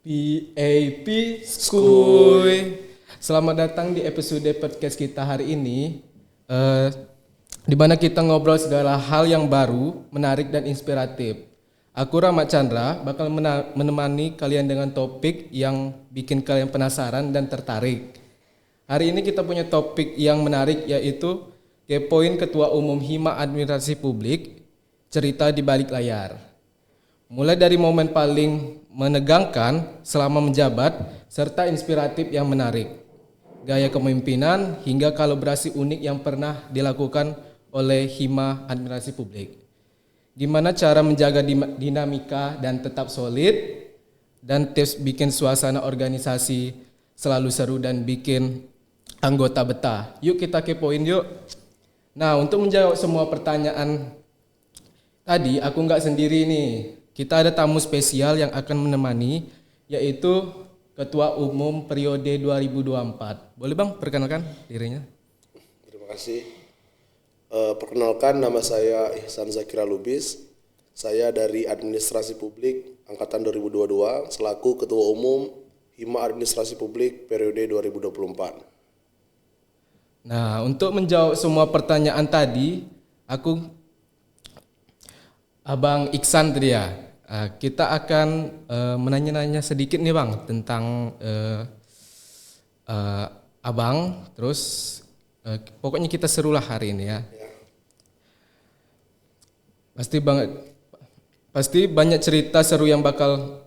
PAP Skuy. Selamat datang di episode podcast kita hari ini, di mana kita ngobrol segala hal yang baru, menarik dan inspiratif. Aku Rahmat Chandra bakal menemani kalian dengan topik yang bikin kalian penasaran dan tertarik. Hari ini kita punya topik yang menarik, yaitu kepoin Ketua Umum Hima Administrasi Publik, cerita di balik layar. Mulai dari momen paling menegangkan selama menjabat serta inspiratif yang menarik, gaya kepemimpinan hingga kolaborasi unik yang pernah dilakukan oleh Hima Administrasi Publik. Gimana cara menjaga dinamika dan tetap solid, dan tips bikin suasana organisasi selalu seru dan bikin anggota betah. Yuk kita kepoin yuk. Nah, untuk menjawab semua pertanyaan tadi, aku nggak sendiri nih. Kita ada tamu spesial yang akan menemani, yaitu Ketua Umum periode 2024. Boleh Bang, perkenalkan dirinya? Terima kasih. Perkenalkan, nama saya Ihsan Zakira Lubis. Saya dari Administrasi Publik Angkatan 2022, selaku Ketua Umum Hima Administrasi Publik periode 2024. Nah, untuk menjawab semua pertanyaan tadi, Abang Iksan tadi ya. Kita akan menanya-nanya sedikit nih Bang tentang Abang. Terus pokoknya kita serulah hari ini ya. Pasti banyak cerita seru yang bakal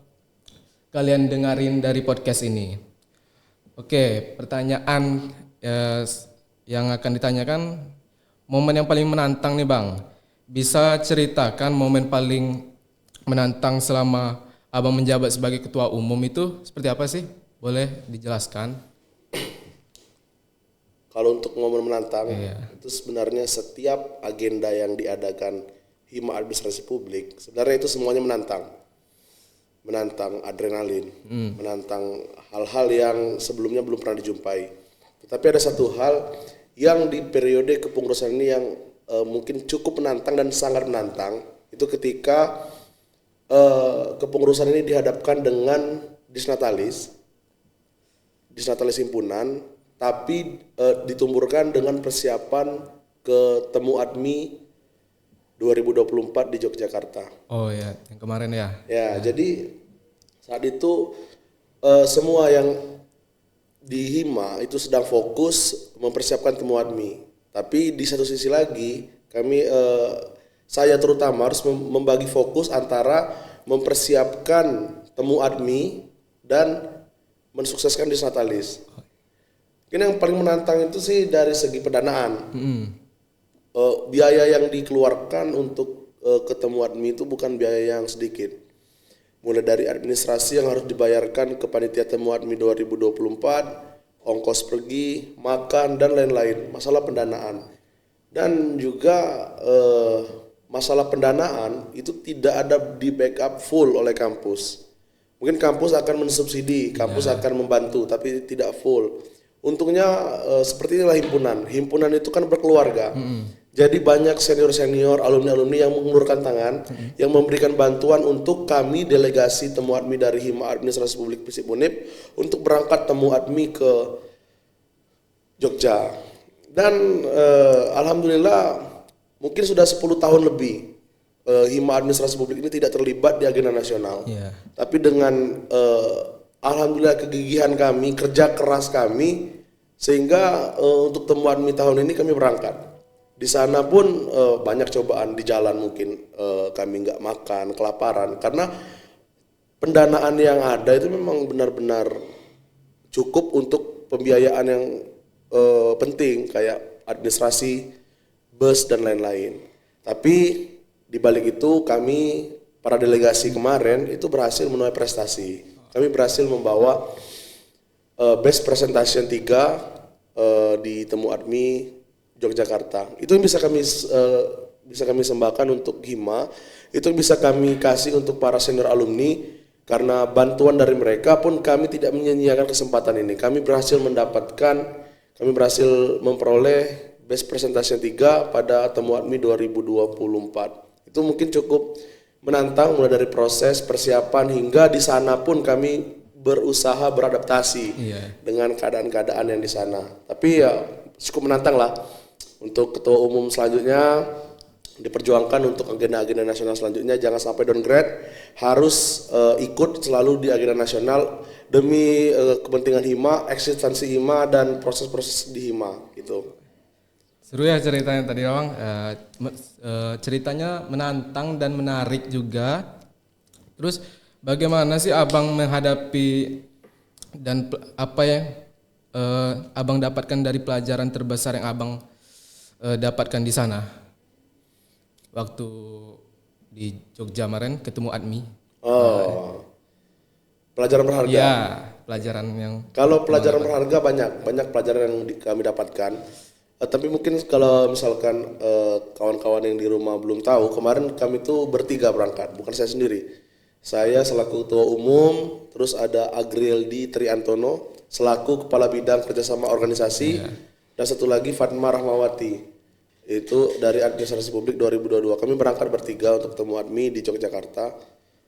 kalian dengarin dari podcast ini. Oke, pertanyaan yang akan ditanyakan, momen yang paling menantang nih Bang. Bisa ceritakan momen paling menantang selama Abang menjabat sebagai Ketua Umum itu seperti apa sih? Boleh dijelaskan? Kalau untuk momen menantang, itu sebenarnya setiap agenda yang diadakan Hima Administrasi Publik, sebenarnya itu semuanya menantang. Menantang adrenalin, menantang hal-hal yang sebelumnya belum pernah dijumpai. Tetapi ada satu hal yang di periode kepengurusan ini yang mungkin cukup menantang dan sangat menantang, itu ketika kepengurusan ini dihadapkan dengan disnatalis himpunan, tapi ditumburkan dengan persiapan ke Temu Admi 2024 di Yogyakarta. Oh ya, yang kemarin ya. Ya, jadi saat itu semua yang di Hima itu sedang fokus mempersiapkan Temu Admi. Tapi di satu sisi lagi kami saya terutama harus membagi fokus antara mempersiapkan Temu Admi dan mensukseskan disnatalis. Mungkin yang paling menantang itu sih dari segi pendanaan. Biaya yang dikeluarkan untuk ketemu admi itu bukan biaya yang sedikit. Mulai dari administrasi yang harus dibayarkan ke panitia Temu Admi 2024, ongkos pergi, makan dan lain-lain. Masalah pendanaan. Dan juga masalah pendanaan itu tidak ada di backup full oleh kampus. Mungkin kampus akan mensubsidi, kampus akan membantu, tapi tidak full. Untungnya seperti inilah himpunan. Himpunan itu kan berkeluarga. Jadi banyak senior-senior, alumni-alumni yang mengulurkan tangan, yang memberikan bantuan untuk kami delegasi Temu Admi dari Hima Administrasi Publik Visip Unip untuk berangkat Temu Admi ke Jogja. Dan alhamdulillah mungkin sudah 10 tahun lebih Hima Administrasi Publik ini tidak terlibat di agenda nasional. Tapi dengan alhamdulillah kegigihan kami, kerja keras kami, sehingga untuk Temu Admi tahun ini kami berangkat. Di sana pun banyak cobaan di jalan, mungkin kami nggak makan, kelaparan, karena pendanaan yang ada itu memang benar-benar cukup untuk pembiayaan yang penting kayak administrasi, bus dan lain-lain. Tapi di balik itu kami para delegasi kemarin itu berhasil menuai prestasi. Kami berhasil membawa best presentation 3 di Temu Admi Yogyakarta. Itu yang bisa kami sembahkan untuk Hima, itu yang bisa kami kasih untuk para senior alumni, karena bantuan dari mereka pun kami tidak menyia-nyiakan kesempatan ini. Kami berhasil memperoleh best presentation 3 pada Temu Admi 2024. Itu mungkin cukup menantang, mulai dari proses persiapan hingga di sana pun kami berusaha beradaptasi dengan keadaan-keadaan yang di sana. Tapi ya cukup menantang lah untuk ketua umum selanjutnya, diperjuangkan untuk agenda-agenda nasional selanjutnya, jangan sampai downgrade, harus ikut selalu di agenda nasional demi kepentingan Hima, eksistensi Hima dan proses-proses di Hima gitu. Seru ya ceritanya tadi Bang. Ceritanya menantang dan menarik juga. Terus bagaimana sih Abang menghadapi dan apa yang Abang dapatkan dari pelajaran terbesar yang Abang dapatkan di sana waktu di Jogja kemarin ketemu Admi? Pelajaran berharga. Ya, pelajaran yang. Kalau pelajaran berharga banyak pelajaran yang kami dapatkan. Tapi mungkin kalau misalkan kawan-kawan yang di rumah belum tahu, kemarin kami tuh bertiga berangkat, bukan saya sendiri. Saya selaku ketua umum, terus ada Agrieldi Triantono selaku kepala bidang kerjasama organisasi, dan satu lagi Fatma Rahmawati, itu dari Administrasi Publik 2022. Kami berangkat bertiga untuk ketemu Admi di Yogyakarta.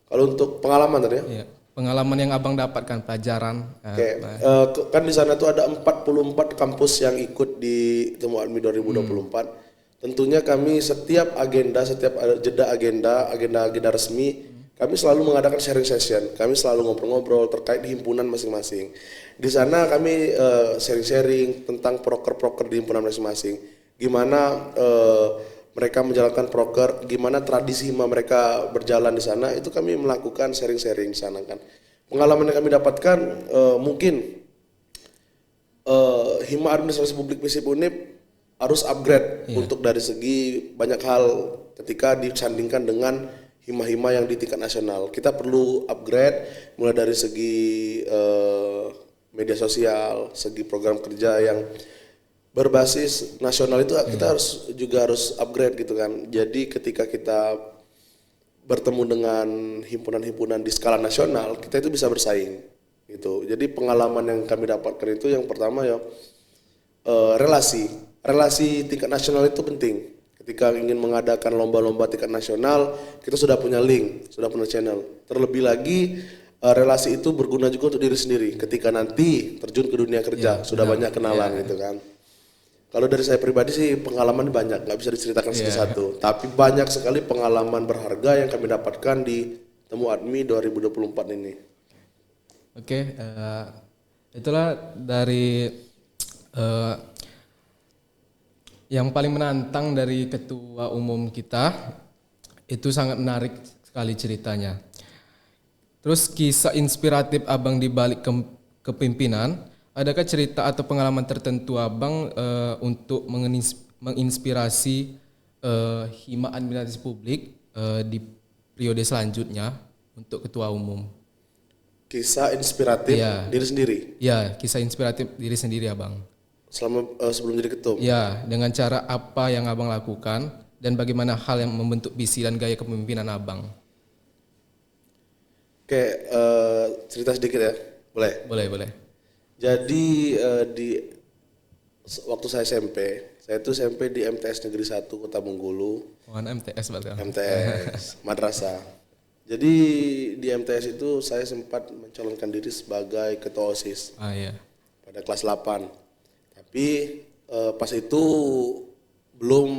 Kalau untuk pengalaman tadi ya? Pengalaman yang Abang dapatkan, pelajaran. Kan di sana tuh ada 44 kampus yang ikut di Temu Admi 2024. Tentunya kami setiap jeda agenda resmi, kami selalu mengadakan sharing session. Kami selalu ngobrol-ngobrol terkait himpunan masing-masing. Di sana kami sharing-sharing tentang proker-proker di himpunan masing-masing. Gimana mereka menjalankan proker, gimana tradisi Hima mereka berjalan di sana, itu kami melakukan sharing-sharing di sana kan. Pengalaman yang kami dapatkan mungkin Hima Administrasi Publik FISIP Unip harus upgrade untuk dari segi banyak hal ketika disandingkan dengan Hima-Hima yang di tingkat nasional. Kita perlu upgrade mulai dari segi media sosial, segi program kerja yang berbasis nasional itu kita harus upgrade gitu kan. Jadi ketika kita bertemu dengan himpunan-himpunan di skala nasional, kita itu bisa bersaing gitu. Jadi pengalaman yang kami dapatkan itu yang pertama ya relasi tingkat nasional itu penting. Ketika ingin mengadakan lomba-lomba tingkat nasional, kita sudah punya link, sudah punya channel. Terlebih lagi relasi itu berguna juga untuk diri sendiri. Ketika nanti terjun ke dunia kerja, sudah banyak kenalan gitu kan. Kalau dari saya pribadi sih pengalaman banyak, nggak bisa diceritakan satu-satu. Tapi banyak sekali pengalaman berharga yang kami dapatkan di Temu Admi 2024 ini. Oke, itulah dari yang paling menantang dari ketua umum kita. Itu sangat menarik sekali ceritanya. Terus kisah inspiratif Abang di balik kepemimpinan. Adakah cerita atau pengalaman tertentu Abang untuk menginspirasi Hima Administrasi Publik di periode selanjutnya untuk ketua umum? Kisah inspiratif diri sendiri? Ya, kisah inspiratif diri sendiri Abang. Sebelum jadi ketum? Ya, dengan cara apa yang Abang lakukan dan bagaimana hal yang membentuk visi dan gaya kepemimpinan Abang? Oke, cerita sedikit ya? Boleh? Boleh. Jadi waktu saya itu SMP di MTS Negeri 1 Kota Bengkulu. MTS berarti. MTS, madrasah. Jadi di MTS itu saya sempat mencalonkan diri sebagai ketua OSIS. Pada kelas 8. Tapi pas itu belum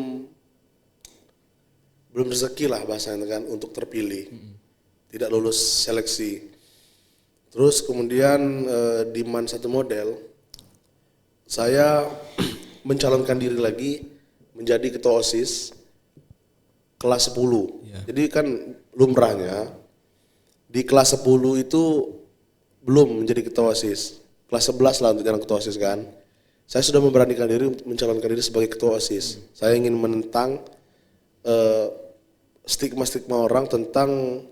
rezeki lah bahasanya kan untuk terpilih. Tidak lulus seleksi. Terus kemudian di MAN 1 model, saya mencalonkan diri lagi menjadi ketua OSIS kelas 10. Jadi kan lumrahnya di kelas 10 itu belum menjadi ketua OSIS. Kelas 11 lah untuk jalan ketua OSIS kan. Saya sudah memberanikan diri mencalonkan diri sebagai ketua OSIS. Saya ingin menentang stigma-stigma orang tentang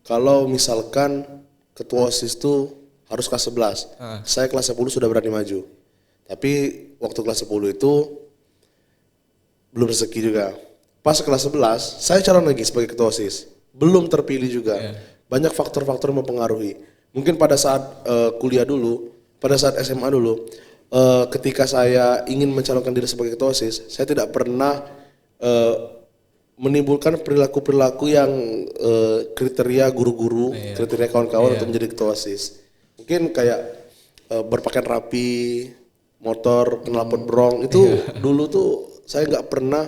kalau misalkan ketua OSIS itu harus kelas 11. Saya kelas 10 sudah berani maju. Tapi waktu kelas 10 itu belum rezeki juga. Pas kelas 11, saya calon lagi sebagai ketua OSIS. Belum terpilih juga. Banyak faktor-faktor yang mempengaruhi. Mungkin pada saat kuliah dulu, pada saat SMA dulu, ketika saya ingin mencalonkan diri sebagai ketua OSIS, saya tidak pernah menimbulkan perilaku-perilaku yang kriteria guru-guru, kriteria kawan-kawan untuk menjadi ketua OSIS. Mungkin kayak berpakaian rapi, motor, knalpot brong itu dulu tuh saya nggak pernah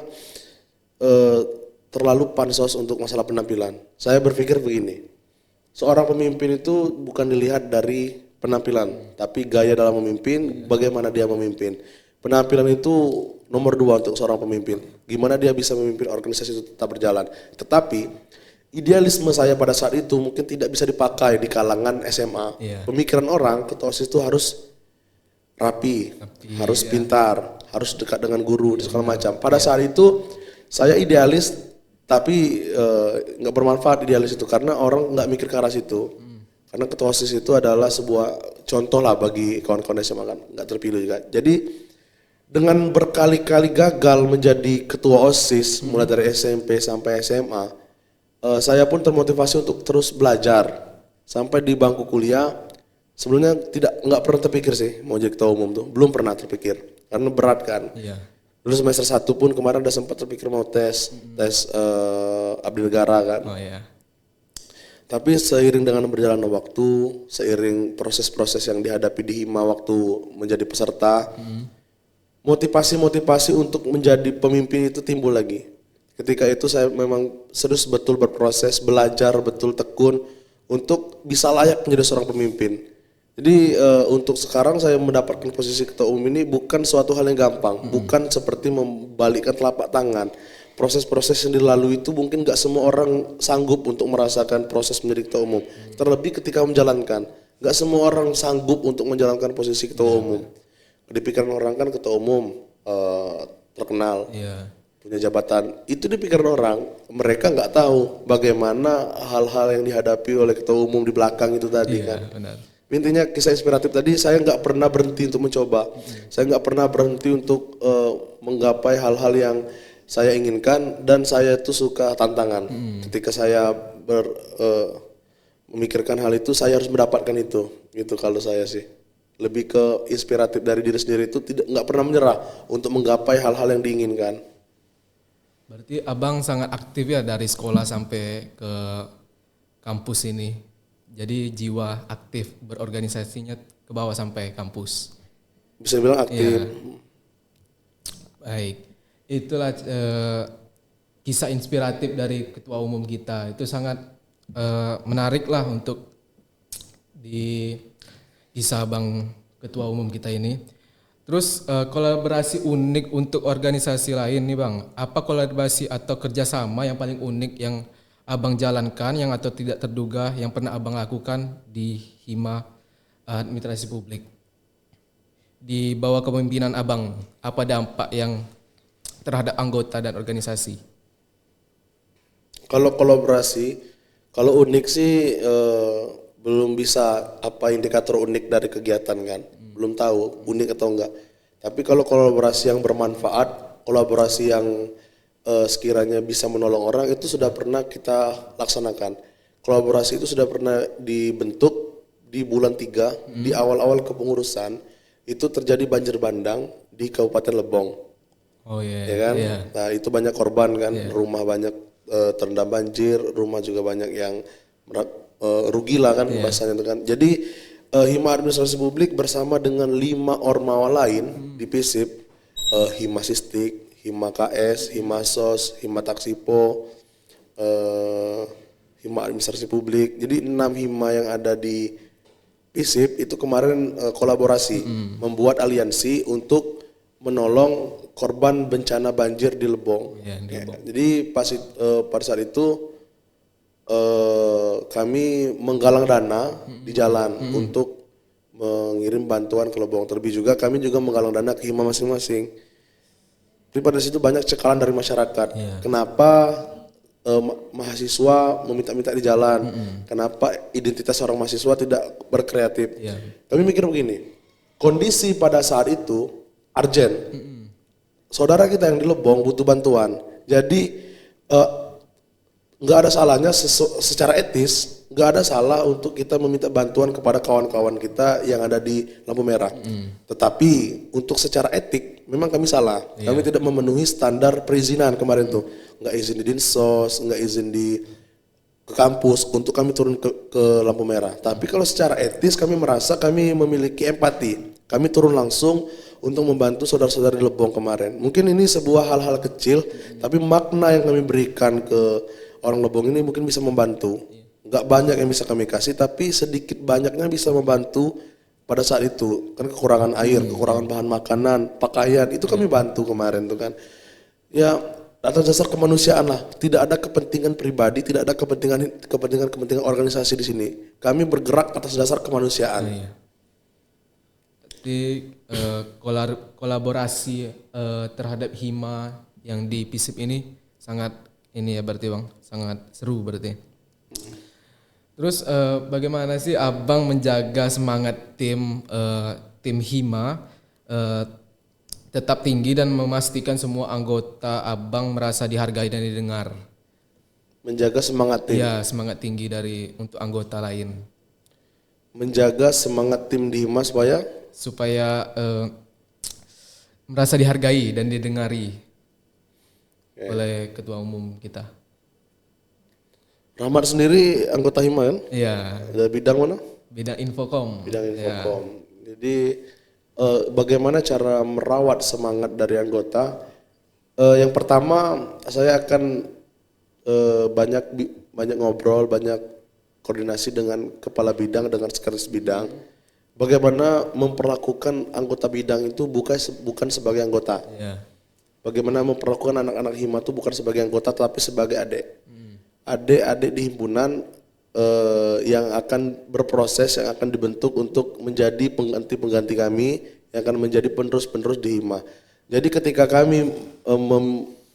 terlalu pansos untuk masalah penampilan. Saya berpikir begini, seorang pemimpin itu bukan dilihat dari penampilan, tapi gaya dalam memimpin, bagaimana dia memimpin. Penampilan itu nomor 2 untuk seorang pemimpin. Gimana dia bisa memimpin organisasi itu tetap berjalan. Tetapi idealisme saya pada saat itu mungkin tidak bisa dipakai di kalangan SMA. Pemikiran orang ketua OSIS itu harus rapi, harus pintar, harus dekat dengan guru, segala macam. Pada saat itu saya idealis, tapi nggak bermanfaat idealis itu karena orang nggak mikir ke arah situ. Karena ketua OSIS itu adalah sebuah contoh lah bagi kawan-kawan SMA kan, nggak terpilih juga. Jadi dengan berkali-kali gagal menjadi ketua OSIS mulai dari SMP sampai SMA, saya pun termotivasi untuk terus belajar sampai di bangku kuliah. Sebelumnya nggak pernah terpikir sih mau jadi ketua umum tuh, belum pernah terpikir karena berat kan. Dulu semester 1 pun kemarin udah sempat terpikir mau tes abdi negara kan. Tapi seiring dengan berjalannya waktu, seiring proses-proses yang dihadapi di Hima waktu menjadi peserta, motivasi untuk menjadi pemimpin itu timbul lagi. Ketika itu saya memang serius betul berproses, belajar betul tekun untuk bisa layak menjadi seorang pemimpin. Jadi untuk sekarang saya mendapatkan posisi ketua umum ini bukan suatu hal yang gampang, bukan seperti membalikkan telapak tangan. Proses-proses yang dilalui itu mungkin gak semua orang sanggup untuk merasakan proses menjadi ketua umum. Terlebih ketika menjalankan, gak semua orang sanggup untuk menjalankan posisi ketua umum. Di pikiran orang kan ketua umum terkenal, punya jabatan. Itu di pikiran orang, mereka nggak tahu bagaimana hal-hal yang dihadapi oleh ketua umum di belakang itu tadi kan. Benar. Intinya kisah inspiratif tadi, saya nggak pernah berhenti untuk mencoba. Saya nggak pernah berhenti untuk menggapai hal-hal yang saya inginkan dan saya tuh suka tantangan. Ketika saya memikirkan hal itu, saya harus mendapatkan itu. Gitu kalau saya sih. Lebih ke inspiratif dari diri sendiri itu nggak pernah menyerah untuk menggapai hal-hal yang diinginkan. Berarti abang sangat aktif ya dari sekolah sampai ke kampus ini. Jadi jiwa aktif berorganisasinya ke bawah sampai kampus. Bisa bilang aktif. Baik, itulah kisah inspiratif dari ketua umum kita. Itu sangat menarik lah untuk di kisah abang ketua umum kita ini. Terus kolaborasi unik untuk organisasi lain nih bang. Apa kolaborasi atau kerjasama yang paling unik yang abang jalankan yang atau tidak terduga yang pernah abang lakukan di Hima Administrasi Publik? Di bawah kepemimpinan abang, apa dampak yang terhadap anggota dan organisasi? Kalau kolaborasi, kalau unik sih belum bisa apa indikator unik dari kegiatan kan, belum tahu unik atau enggak. Tapi kalau kolaborasi yang bermanfaat, kolaborasi yang sekiranya bisa menolong orang itu sudah pernah kita laksanakan. Kolaborasi itu sudah pernah dibentuk di bulan 3 di awal-awal kepengurusan itu terjadi banjir bandang di Kabupaten Lebong. Ya kan? Nah itu banyak korban kan, rumah banyak terendam banjir, rumah juga banyak yang rugi lah kan bahasanya itu kan. Jadi Hima Administrasi Publik bersama dengan 5 ormawa lain di PISIP, Hima Sistik, Hima KS, Hima SOS, Hima Taksipo, Hima Administrasi Publik. Jadi 6 Hima yang ada di PISIP itu kemarin kolaborasi membuat aliansi untuk menolong korban bencana banjir di Lebong. Jadi pada saat itu kami menggalang dana di jalan untuk mengirim bantuan ke Lebong. Terlebih juga kami juga menggalang dana ke Hima masing-masing. Jadi pada situ banyak cekalan dari masyarakat. Kenapa mahasiswa meminta-minta di jalan? Kenapa identitas seorang mahasiswa tidak berkreatif? Kami mikir begini, kondisi pada saat itu urgent. Saudara kita yang di Lebong butuh bantuan. Jadi nggak ada salahnya secara etis, nggak ada salah untuk kita meminta bantuan kepada kawan-kawan kita yang ada di lampu merah. Tetapi untuk secara etik memang kami salah. Kami tidak memenuhi standar perizinan kemarin tuh. nggak izin di dinsos, nggak izin ke kampus untuk kami turun ke lampu merah. Tapi kalau secara etis kami merasa kami memiliki empati. Kami turun langsung untuk membantu saudara-saudara di Lebong kemarin. Mungkin ini sebuah hal-hal kecil, tapi makna yang kami berikan ke orang Lebong ini mungkin bisa membantu. Nggak banyak yang bisa kami kasih, tapi sedikit banyaknya bisa membantu pada saat itu. Kan kekurangan air, kekurangan bahan makanan, pakaian, itu kami bantu kemarin tuh kan. Ya atas dasar kemanusiaan lah, tidak ada kepentingan pribadi, tidak ada kepentingan organisasi di sini. Kami bergerak atas dasar kemanusiaan. Iya. Jadi kolaborasi terhadap hima yang di PISIP ini sangat ini ya berarti Bang, sangat seru berarti. Terus bagaimana sih Abang menjaga semangat tim hima tetap tinggi dan memastikan semua anggota Abang merasa dihargai dan didengar? Menjaga semangat tim. Iya, semangat tinggi untuk anggota lain. Menjaga semangat tim di hima supaya merasa dihargai dan didengari oleh ketua umum kita. Rahmat sendiri anggota hima kan? Iya. Ada bidang mana? Bidang Infokom. Bidang Infokom. Jadi bagaimana cara merawat semangat dari anggota? Yang pertama saya akan banyak ngobrol, banyak koordinasi dengan kepala bidang, dengan sekretaris bidang. Bagaimana memperlakukan anggota bidang itu bukan sebagai anggota. Iya. Bagaimana memperlakukan anak-anak hima itu bukan sebagai anggota tapi sebagai adik. Adik-adik di himpunan yang akan berproses, yang akan dibentuk untuk menjadi pengganti-pengganti kami, yang akan menjadi penerus-penerus di hima. Jadi ketika kami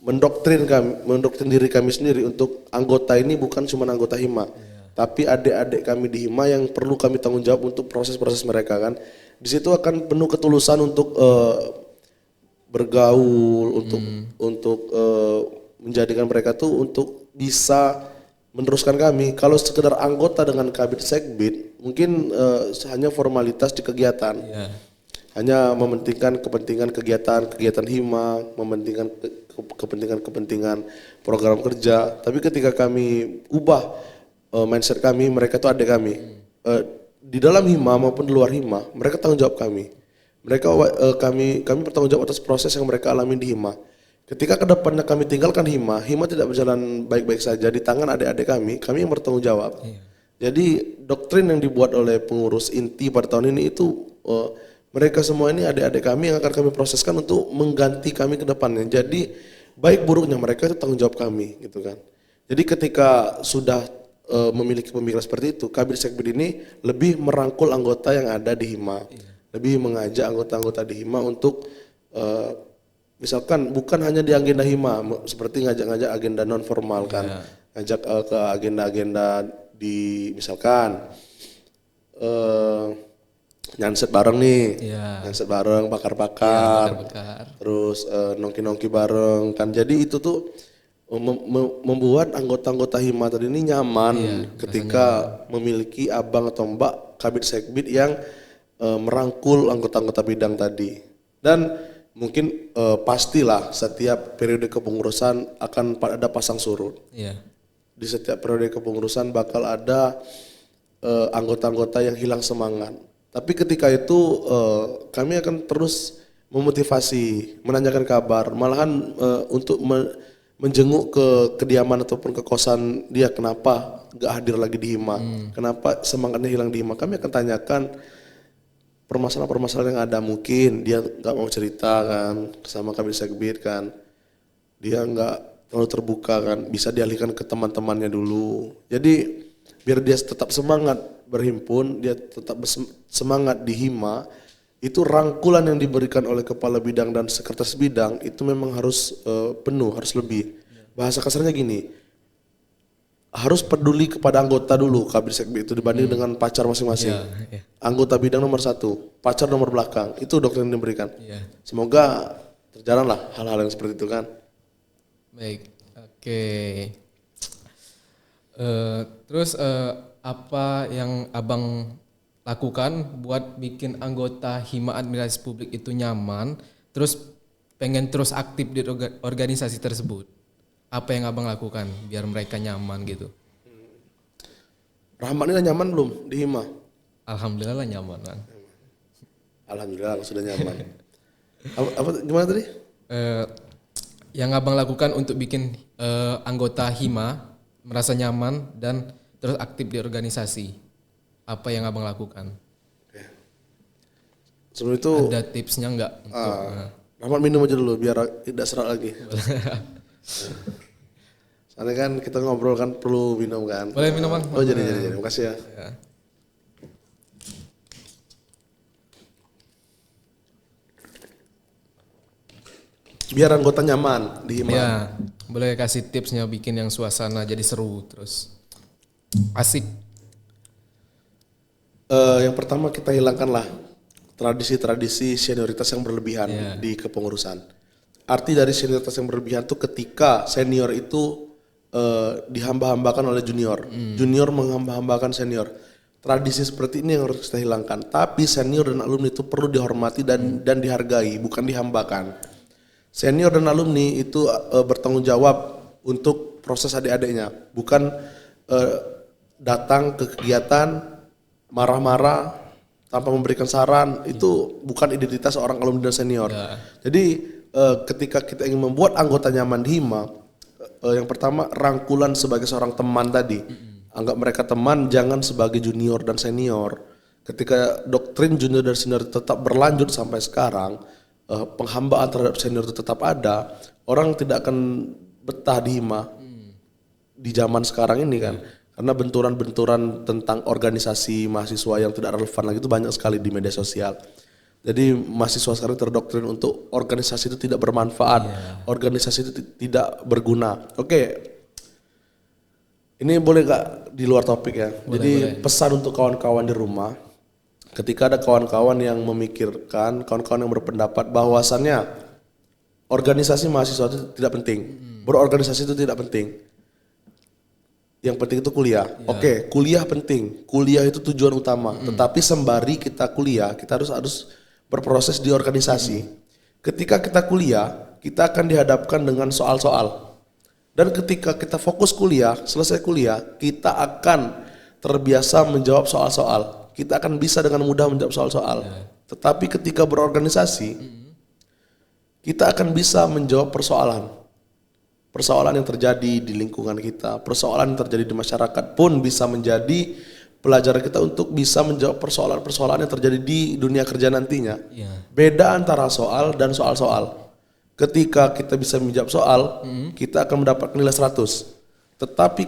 mendoktrin diri kami sendiri untuk anggota ini bukan cuma anggota hima, tapi adik-adik kami di hima yang perlu kami tanggung jawab untuk proses-proses mereka kan. Di situ akan penuh ketulusan untuk bergaul, untuk menjadikan mereka tuh untuk bisa meneruskan kami. Kalau sekedar anggota dengan kabit sekbid, mungkin hanya formalitas di kegiatan. Iya. Hanya mementingkan kepentingan kegiatan hima, mementingkan kepentingan program kerja. Tapi ketika kami ubah mindset kami, mereka itu adik kami. Di dalam hima maupun di luar hima, mereka tanggung jawab kami. Kami bertanggung jawab atas proses yang mereka alami di hima. Ketika kedepannya kami tinggalkan hima tidak berjalan baik-baik saja di tangan adik-adik kami yang bertanggung jawab. Jadi doktrin yang dibuat oleh pengurus inti pada tahun ini itu mereka semua ini adik-adik kami yang akan kami proseskan untuk mengganti kami ke depannya. Jadi baik buruknya mereka itu tanggung jawab kami gitu kan. Jadi ketika sudah memiliki pemikiran seperti itu, Kabid Sekbid ini lebih merangkul anggota yang ada di hima. Lebih mengajak anggota-anggota di hima untuk misalkan bukan hanya di agenda hima, seperti ngajak-ngajak agenda non formal kan. Ngajak ke agenda-agenda di misalkan nyanset bareng nih, nyanset bareng, bakar-bakar, terus nongki-nongki bareng kan. Jadi itu tuh membuat anggota-anggota hima tadi ini nyaman ketika memiliki abang atau mbak kabid sekbid yang merangkul anggota-anggota bidang tadi. Dan mungkin pastilah setiap periode kepengurusan akan ada pasang surut. Di setiap periode kepengurusan bakal ada anggota-anggota yang hilang semangat. Tapi ketika itu kami akan terus memotivasi, menanyakan kabar, malahan untuk menjenguk ke kediaman ataupun ke kosan dia, kenapa gak hadir lagi di hima, kenapa semangatnya hilang di hima. Kami akan tanyakan permasalahan-permasalahan yang ada, mungkin dia gak mau cerita kan sama kami sekbid kan, dia gak terlalu terbuka kan, bisa dialihkan ke teman-temannya dulu. Jadi biar dia tetap semangat berhimpun, dia tetap semangat di hima, itu rangkulan yang diberikan oleh kepala bidang dan sekretaris bidang itu memang harus penuh, harus lebih. Bahasa kasarnya gini, harus peduli kepada anggota dulu kabid sekbid itu dibanding dengan pacar masing-masing. Anggota bidang nomor 1, pacar nomor belakang, itu doktrin yang diberikan. Semoga terjalanlah hal-hal yang seperti itu kan. Baik, oke. Terus apa yang abang lakukan buat bikin anggota hima administrasi publik itu nyaman, terus pengen terus aktif di organisasi tersebut? apa yang abang lakukan biar mereka nyaman gitu? Rahmat ini udah nyaman belum di Hima? Alhamdulillah lah nyaman kan. Alhamdulillah sudah nyaman. Apa gimana tadi? Yang abang lakukan untuk bikin anggota Hima merasa nyaman dan terus aktif di organisasi, apa yang abang lakukan? Sebelum itu Ada tipsnya nggak? Rahmat minum aja dulu biar tidak serak lagi. Soalnya kan kita ngobrol kan perlu minum kan. Boleh minum bang? Oh jadi. Makasih ya. Ya. Biar anggota nyaman di Hima. Ya, boleh kasih tipsnya bikin yang suasana jadi seru terus asik. Yang pertama kita hilangkanlah tradisi-tradisi senioritas yang berlebihan di kepengurusan. Arti dari senioritas yang berlebihan itu ketika senior itu dihamba-hambakan oleh junior. Junior menghamba-hambakan senior. Tradisi seperti ini yang harus kita hilangkan. Tapi senior dan alumni itu perlu dihormati dan dihargai, bukan dihambakan. Senior dan alumni itu bertanggung jawab untuk proses adik-adiknya, bukan datang ke kegiatan marah-marah tanpa memberikan saran. Itu bukan identitas seorang alumni dan senior. Jadi ketika kita ingin membuat anggota nyaman di Hima, yang pertama rangkulan sebagai seorang teman tadi. Anggap mereka teman, jangan sebagai junior dan senior. Ketika doktrin junior dan senior tetap berlanjut sampai sekarang, penghambaan terhadap senior itu tetap ada, orang tidak akan betah di Hima di zaman sekarang ini kan. Karena benturan-benturan tentang organisasi mahasiswa yang tidak relevan lagi itu banyak sekali di media sosial. Jadi mahasiswa sekarang terdoktrin untuk organisasi itu tidak bermanfaat, organisasi itu tidak berguna. Oke. Ini boleh gak di luar topik ya? Jadi pesan untuk kawan-kawan di rumah, ketika ada kawan-kawan yang memikirkan, kawan-kawan yang berpendapat bahwasannya organisasi mahasiswa itu tidak penting, berorganisasi itu tidak penting. Yang penting itu kuliah. Oke, kuliah penting. Kuliah itu tujuan utama. Tetapi sembari kita kuliah, kita harus berproses di organisasi. Ketika kita kuliah, kita akan dihadapkan dengan soal-soal. Dan ketika kita fokus kuliah, selesai kuliah, kita akan terbiasa menjawab soal-soal. Kita akan bisa dengan mudah menjawab soal-soal. Tetapi ketika berorganisasi, kita akan bisa menjawab persoalan. Persoalan yang terjadi di lingkungan kita, persoalan yang terjadi di masyarakat pun bisa menjadi pelajaran kita untuk bisa menjawab persoalan-persoalan yang terjadi di dunia kerja nantinya. Beda antara soal dan soal-soal. Ketika kita bisa menjawab soal, kita akan mendapatkan nilai 100. Tetapi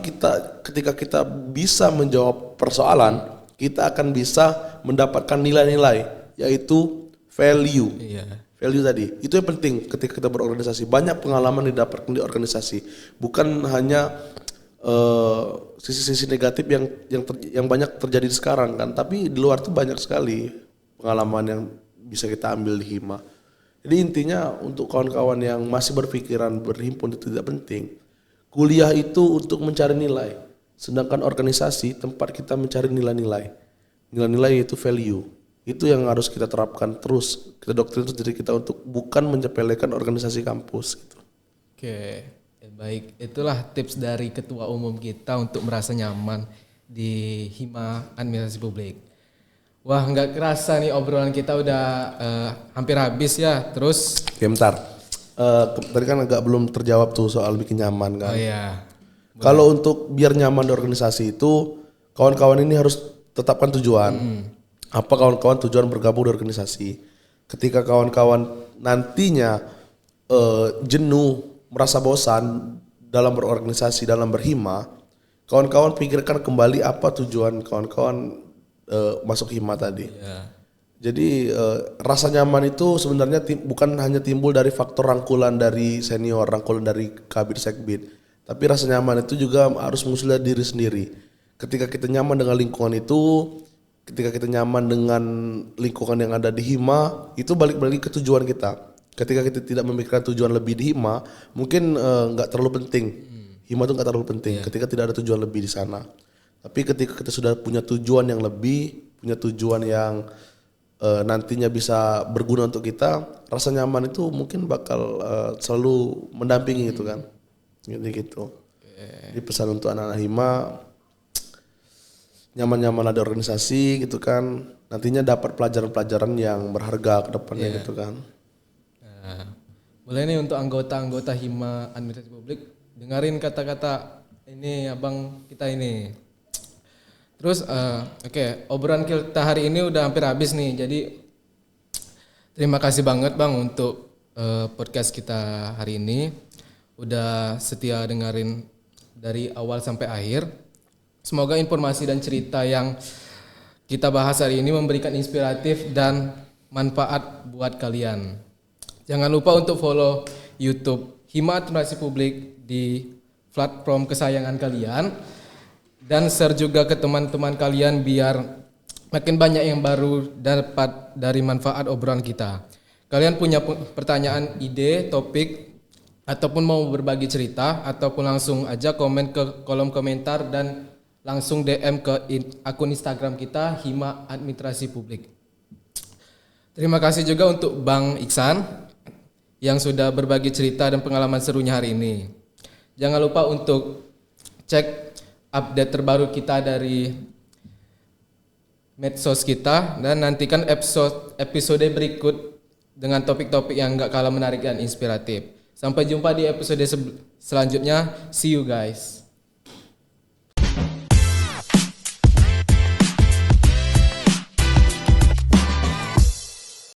ketika kita bisa menjawab persoalan, kita akan bisa mendapatkan nilai-nilai, yaitu value. Value tadi, itu yang penting ketika kita berorganisasi. Banyak pengalaman didapatkan di organisasi, bukan hanya sisi-sisi negatif yang banyak terjadi sekarang kan, tapi di luar itu banyak sekali pengalaman yang bisa kita ambil di Hima. Jadi intinya untuk kawan-kawan yang masih berpikiran berhimpun itu tidak penting. Kuliah itu untuk mencari nilai, sedangkan organisasi tempat kita mencari nilai-nilai. Nilai-nilai itu value. Itu yang harus kita terapkan terus. Kita doktrin diri kita untuk bukan menyepelekan organisasi kampus gitu. Oke, baik. Itulah tips dari ketua umum kita untuk merasa nyaman di Hima Administrasi Publik. Wah, nggak kerasa nih obrolan kita udah hampir habis ya. Terus Oke, bentar. Tadi kan agak belum terjawab tuh soal bikin nyaman kan. Oh iya. Kalau untuk biar nyaman di organisasi itu, kawan-kawan ini harus tetapkan tujuan. Apa kawan-kawan tujuan bergabung di organisasi? Ketika kawan-kawan nantinya jenuh, merasa bosan dalam berorganisasi, dalam berhima, kawan-kawan pikirkan kembali apa tujuan kawan-kawan masuk Hima tadi. Jadi rasa nyaman itu sebenarnya bukan hanya timbul dari faktor rangkulan dari senior, rangkulan dari kabid sekbid, tapi rasa nyaman itu juga harus muncul dari diri sendiri. Ketika kita nyaman dengan lingkungan itu, ketika kita nyaman dengan lingkungan yang ada di Hima, itu balik lagi ke tujuan kita. Ketika kita tidak memikirkan tujuan lebih di Hima, mungkin nggak terlalu penting. Hima itu nggak terlalu penting. Ketika tidak ada tujuan lebih di sana. Tapi ketika kita sudah punya tujuan yang lebih, punya tujuan yang nantinya bisa berguna untuk kita, rasa nyaman itu mungkin bakal selalu mendampingi itu kan. gitu. Jadi pesan untuk anak-anak Hima, nyaman-nyaman ada organisasi gitu kan, nantinya dapat pelajaran-pelajaran yang berharga ke depannya gitu kan. Nah, boleh nih untuk anggota-anggota Hima Administrasi Publik dengerin kata-kata ini abang kita ini. Terus oke, obrolan kita hari ini udah hampir habis nih. Jadi terima kasih banget Bang untuk podcast kita hari ini. Udah setia dengerin dari awal sampai akhir. Semoga informasi dan cerita yang kita bahas hari ini memberikan inspiratif dan manfaat buat kalian. Jangan lupa untuk follow YouTube Hima Administrasi Publik di platform kesayangan kalian. Dan share juga ke teman-teman kalian biar makin banyak yang baru dapat dari manfaat obrolan kita. Kalian punya pertanyaan, ide, topik, ataupun mau berbagi cerita, ataupun langsung aja komen ke kolom komentar dan langsung DM ke akun Instagram kita Hima Administrasi Publik. Terima kasih juga untuk Bang Iksan yang sudah berbagi cerita dan pengalaman serunya hari ini. Jangan lupa untuk cek update terbaru kita dari medsos kita dan nantikan episode berikut dengan topik-topik yang gak kalah menarik dan inspiratif. Sampai jumpa di episode selanjutnya. See you guys.